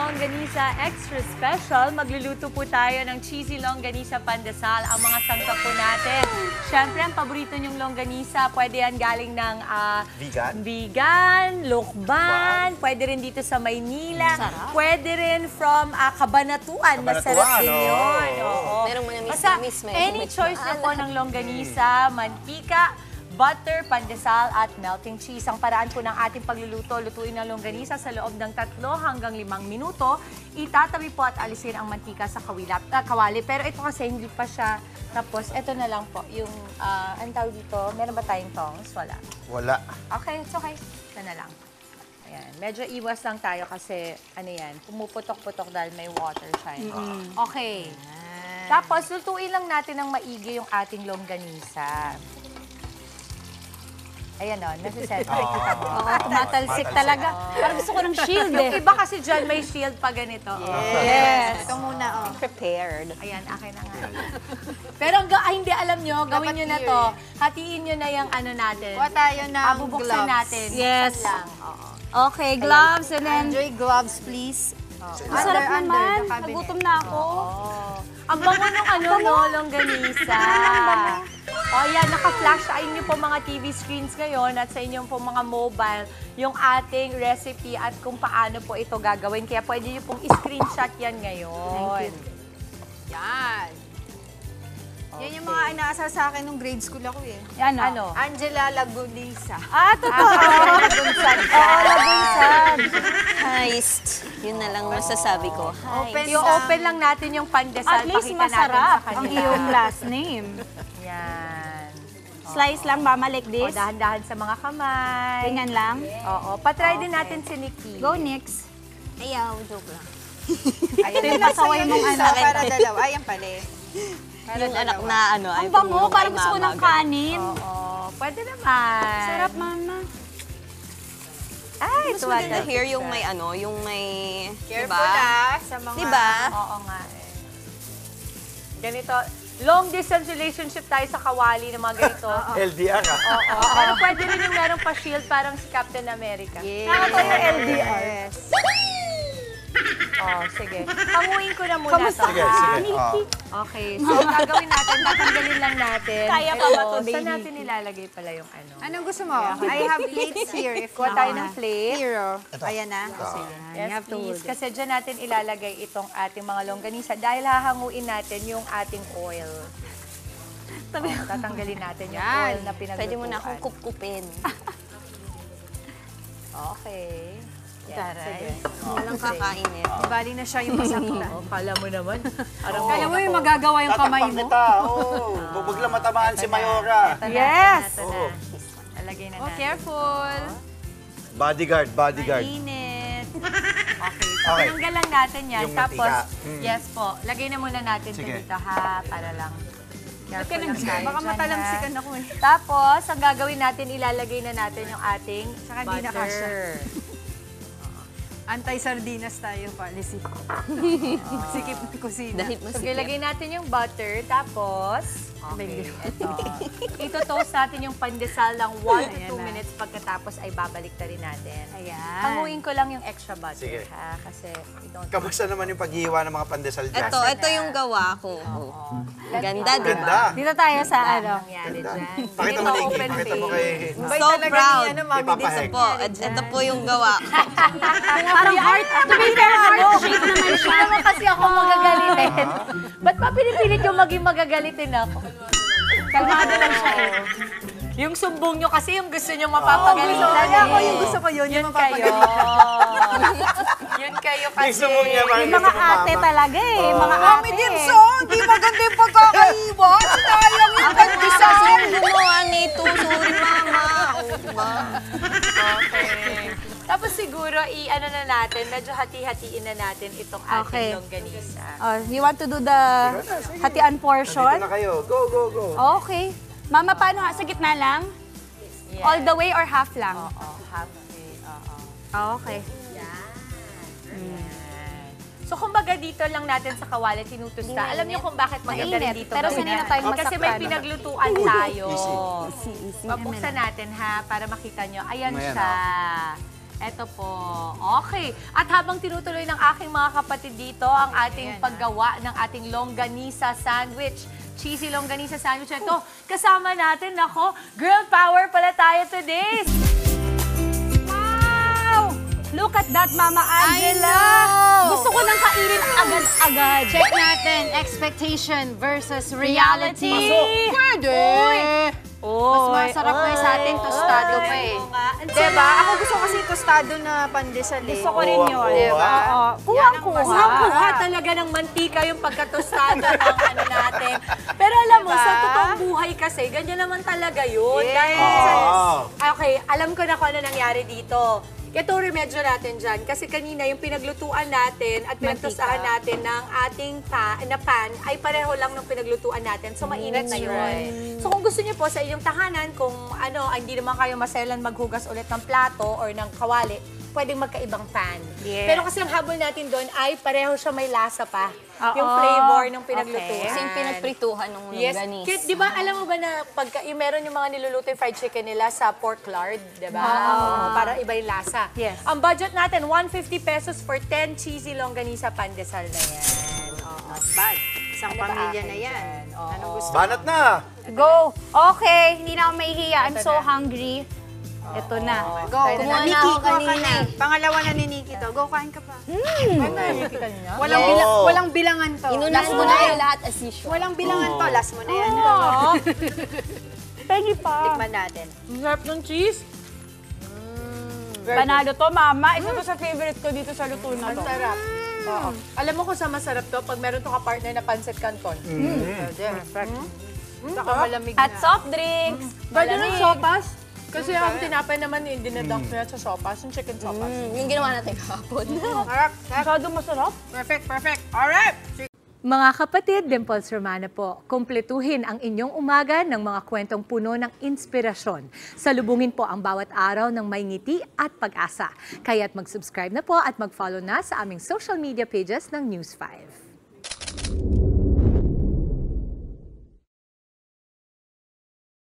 Longganisa Extra Special. Magluluto po tayo ng cheesy longganisa pandesal. Ang mga sangkap po natin. Siyempre, ang paborito nyong longganisa, pwede yan galing ng vegan, lukban, pwede rin dito sa Maynila. Sarap. Pwede rin from Cabanatuan. Masarap din yun. Oo. Merong mga Basta, miss, any choice na po ng longganisa, mantika, butter, pandesal, at melting cheese. Ang paraan po ng ating pagluluto, lutuin ng longganisa sa loob ng 3 hanggang 5 minuto. Itatabi po at alisin ang mantika sa kawali. Pero ito kasi hindi pa siya. Tapos, ito na lang po. Yung, ang tawag dito, meron ba tayong tongs? Wala. Wala. Okay, it's okay. Ito na lang. Ayan. Medyo iwas lang tayo kasi, ano yan, pumuputok-putok dahil may water siya. Okay. Tapos, lutuin lang natin ng maigi yung ating longganisa. Ayan o, nasiset. Kita mo. Tumatalsik talaga. Parang gusto ko ng shield Yung iba kasi dyan may shield pa ganito. Yes. Ito muna, oh. Prepared. Ayan, akin na nga. Pero hindi, alam nyo, gawin nyo na to. Hatiin nyo na yung ano natin. Kuha tayo ng Bubuksan gloves. natin. Yes. Buksan lang. Oo. Okay, gloves and then... Enjoy gloves, please. Masarap naman. the cabinet. Nagutom na ako. Ang bango ng ano, no, longganisa. O yan, naka-flash sa inyo po mga TV screens ngayon at sa inyong po mga mobile yung ating recipe at kung paano po ito gagawin. Kaya pwede nyo pong i-screenshot yan ngayon. Yan. Yan yung mga inaasar sa akin nung grade school ako eh. Yan o. Ano? Angela Lagulisa. Totoo. Lagunsad ka. Oo, lagunsad. Heist. Yun na lang masasabi ko. Open Heist. Yung open lang natin yung pandesal. At least pakita natin masarap sa ang kanila. iyong last name. Yan. Slice lang ba, like O, this? dahan-dahan sa mga kamay. Ganyan lang. Oo. Patry din natin si Nikki. Go, Nix. Ayaw, joke lang. Ito yung pasaway mong Isa anak. para dalawa. Ayan pala eh. Yung anak na ano. Ang bango, parang gusto ko ng kanin. Oo. Pwede naman. Sarap, mama. Ay, Mas maganda here yung may ano, yung may... Careful ah, sa mga... Diba? Oo nga eh. Ganito, long distance relationship tayo sa kawali ng mga ganito. LDR ah. Oo. Pero pwede rin yung merong pa-shield parang si Captain America. Yes. Nakaka yung LDR. Yes. Oh, sige. Hanguin ko na muna Kamusta to. Sige, ha? sige. Okay, so gagawin natin, tatanggalin lang natin. Kaya pa ba to, Saan baby? natin nilalagay pala yung ano? Anong gusto mo? I have plates here. If Kuha tayo ng plate. Hero. Ayan na. Yes, please. Kasi dyan natin ilalagay itong ating mga longganisa dahil hahanguin natin yung ating oil. Tatanggalin natin yung Yan. oil na pinaglutuan. Pwede mo na akong kupkupin. Okay. Yan, Taray. sige. Walang kakainit. Bali na siya yung masakta. Oh, kala mo naman. Kala mo yung magagawa yung kamay Tatakpan mo. kita. Oo. Huwag lang matamaan si Mayora. Yes! Ito na. Lalagay na Oh, natin. careful. Bodyguard, bodyguard. Init. Okay. So, Okay. tinanggal lang natin yan. Yung Tapos, mantika. yes po, lagay na muna natin ito Sige. dito ha, para lang. Careful lang tayo Baka dyan, matalamsikan ha. ako eh. Tapos, ang gagawin natin, ilalagay na natin yung ating Saka hindi na kasya. butter. Anti-sardinas tayo, policy. Sikip na kusina. Dahil So, masikip. ilagay natin yung butter, tapos, okay, ito. Ito-toast natin yung pandesal ng 1 to 2 minutes pagkatapos ay babalik na rin natin. Ayan. Hanguin ko lang yung extra butter, Sige. ha? Kasi, we don't Kamusta naman yung paghihiwa ng mga pandesal dyan? Ito yung gawa ko. Ganda, di Ganda. ba? Dito tayo sa ano. nangyari dyan. Pakita mo, Nikki. Pakita mo kay... Bay So talaga proud. ni ano, Mami Ipapaheg. Disa. Po, ito po yung gawa ko. Parang heart. To be fair, heart shape naman siya. Hindi naman kasi ako magagalitin. Ba't pa pinipilit yung maging magagalitin ako? Kalmado lang siya eh. Yung sumbong nyo kasi yung gusto nyo mapapagalitan. Ako yung gusto ko yun, yung Yun kayo. mapapagalitan. Yun kayo kasi. Gusto mo niya, Yung mga ate talaga eh. Mga Mami ate. Dimson, di maganda yung pagkakaiwa. Sinayang yung pandesal. Gumawa nito. Sorry, mama. O, diba? Okay. Tapos siguro, i-ano na natin, medyo hati-hatiin na natin itong Okay. ating longganisa. Oh, you want to do the hatian Dito portion? na kayo. Go, go, go. Okay. Mama, paano nga? Sa gitna lang? Yes. All the way or half lang? Oo, halfway. Oo. Okay. So, kumbaga dito lang natin sa kawali tinutusta. Alam niyo kung bakit maganda rin Mainit, dito. pero gawin sanay na yan? tayong Kasi may masaktan. pinaglutuan tayo. Easy. Pabuksan natin ha, para makita nyo. Ayan Ayan, siya. Eto po. Okay. At habang tinutuloy ng aking mga kapatid dito ang ating paggawa ng ating longganisa sandwich. Cheesy longganisa sandwich. Ito, kasama natin, nako, girl power pala tayo today. Wow! Look at that, Mama Angela. Gusto ko nang kainin agad-agad. Check natin, expectation versus reality. Reality. Pwede. Mas masarap pa sa atin, tostado pa eh. Diba? Ako gusto kasi tostado na pandesal eh. Gusto ko rin yun. Diba? Kuhang-kuha. Kuha talaga ng mantika yung pagkatostado ng ano natin. Pero alam mo, sa totoong buhay kasi, ganyan naman talaga yun. Dahil, okay, alam ko na kung ano nangyari dito. Ito remedyo natin dyan. Kasi kanina yung pinaglutuan natin at pinagtostahan natin ng ating pan ay pareho lang ng pinaglutuan natin. So, mainit na yun. So, kung gusto niyo po sa inyong tahanan, kung ano, hindi naman kayo maselan maghugas ulit ng plato or ng kawali, pwedeng magkaibang pan. Yes. Pero kasi ang habol natin doon ay pareho siya may lasa pa. Yung flavor ng pinaglutuan. Kasi yung pinagprituhan ng Yes. longganis. Kaya, di ba, alam mo ba na pagka, yung meron yung mga niluluto yung fried chicken nila sa pork lard, di ba? Para iba yung lasa. Yes. Ang budget natin, 150 pesos for 10 cheesy longganisa pandesal na yan. Bad. Isang Ano ba pamilya akin na yan. dyan? Oo. Anong gusto? Banat na! Go! Okay, hindi na ako mahihiya. I'm so hungry. Ito na. Go. Kumuha na Nikki, ako kuha ka kanina na. Pangalawa na ni Nikki to. Go, kain ka pa. Walang Walang bilangan to. Inunas mo na kayo lahat as usual. Walang bilangan to. Last mo na yan. Pegi pa. Tikman natin. Sarap ng cheese. Panalo to, Mama. Isa to sa favorite ko dito sa luto na to. Sarap. Oo. Alam mo kung saan masarap to? Pag meron to ka-partner na pancit canton. Perfect. Saka malamig At na. soft drinks. Pwede ng sopas. Kasi ang tinapay naman, dinadunk nila sa sopas, yung chicken sopas. Yung ginawa natin kahapon. Sarap. Masyado masarap. Perfect, perfect. Alright. Mga kapatid, Dimples Romana po, kumpletuhin ang inyong umaga ng mga kwentong puno ng inspirasyon. Salubungin po ang bawat araw ng may ngiti at pag-asa. Kaya't mag-subscribe na po at mag-follow na sa aming social media pages ng News 5.